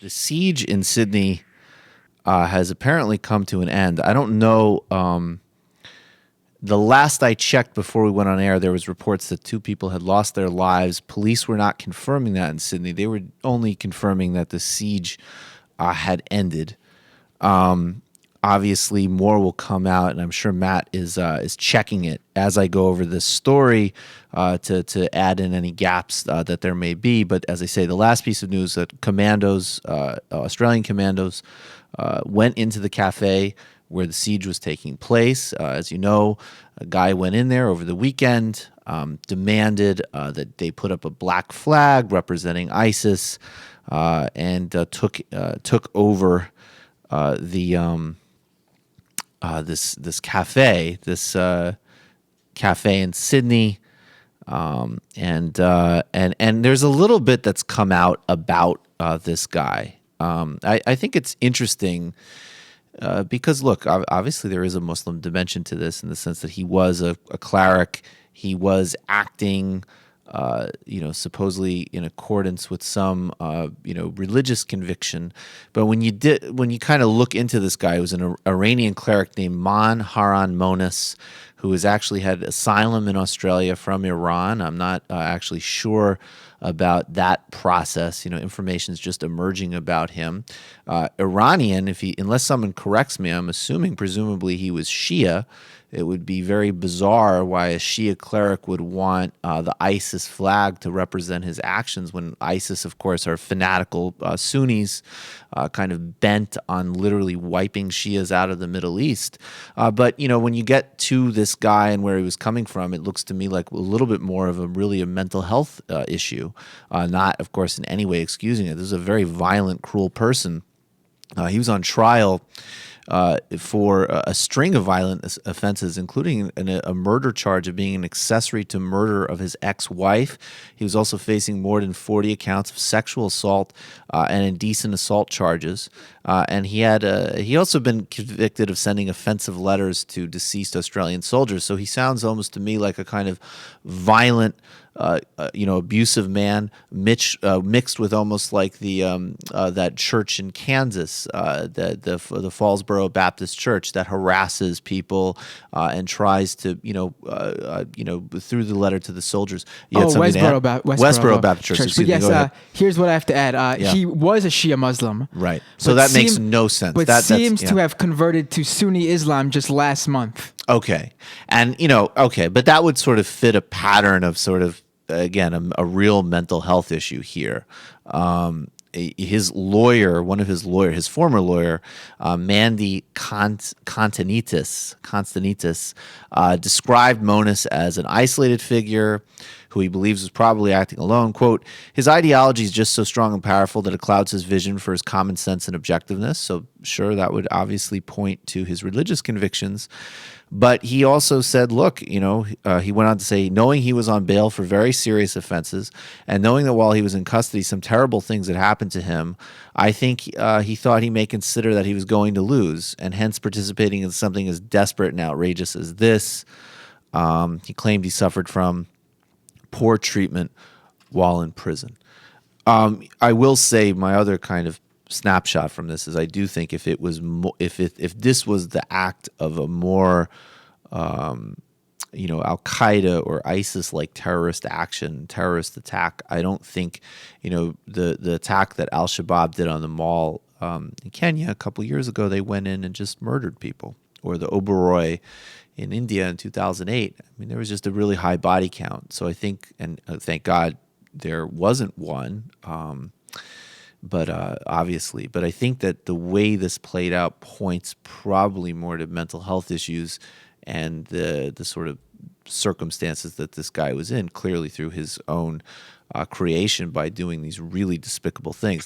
The siege in Sydney has apparently come to an end. I don't know. The last I checked before we went on air, there was reports that 2 people had lost their lives. Police were not confirming that in Sydney. They were only confirming that the siege had ended. Obviously, more will come out, and I'm sure Matt is checking it as I go over this story to add in any gaps that there may be. But as I say, the last piece of news that commandos, Australian commandos, went into the cafe where the siege was taking place. As you know, a guy went in there over the weekend, demanded that they put up a black flag representing ISIS, and took over this cafe in Sydney, and there's a little bit that's come out about this guy. I think it's interesting because look, obviously there is a Muslim dimension to this in the sense that he was a cleric. He was acting, supposedly in accordance with some, religious conviction. But when you kind of look into this guy, who was an Iranian cleric named Man Haran Monis, who has actually had asylum in Australia from Iran. I'm not actually sure about that process. Information is just emerging about him. Iranian, unless someone corrects me, I'm assuming presumably he was Shia. It would be very bizarre why a Shia cleric would want the ISIS flag to represent his actions when ISIS, of course, are fanatical Sunnis, kind of bent on literally wiping Shias out of the Middle East. But, when you get to this guy and where he was coming from, it looks to me like a little bit more of a mental health issue, not, of course, in any way excusing it. This is a very violent, cruel person. He was on trial for a string of violent offenses, including a murder charge of being an accessory to murder of his ex-wife. He was also facing more than 40 accounts of sexual assault and indecent assault charges. And he also been convicted of sending offensive letters to deceased Australian soldiers. So he sounds almost to me like a kind of violent, abusive man, mixed with almost like the that church in Kansas, the Fallsboro Baptist Church that harasses people and tries to, through the letter to the soldiers. Westboro Baptist Church. But yes, here's what I have to add. Yeah. He was a Shia Muslim, right? So that makes no sense. But seems to have converted to Sunni Islam just last month. Okay, and but that would sort of fit a pattern of sort of, again, a real mental health issue here. His lawyer, his former lawyer, Mandy Constanitis, described Monis as an isolated figure who he believes was probably acting alone. Quote, his ideology is just so strong and powerful that it clouds his vision for his common sense and objectiveness. So sure, that would obviously point to his religious convictions. But he also said, look, he went on to say, knowing he was on bail for very serious offenses and knowing that while he was in custody, some terrible things had happened to him, I think he thought he may consider that he was going to lose, and hence participating in something as desperate and outrageous as this. He claimed he suffered from poor treatment while in prison. I will say my other kind of snapshot from this is I do think if it was if this was the act of a more Al-Qaeda or ISIS-like terrorist attack, I don't think the attack that Al-Shabaab did on the mall in Kenya a couple years ago, they went in and just murdered people, or the Oberoi in India in 2008. I mean, there was just a really high body count. So I think, and thank God there wasn't one, but I think that the way this played out points probably more to mental health issues and the sort of circumstances that this guy was in, clearly through his own creation by doing these really despicable things.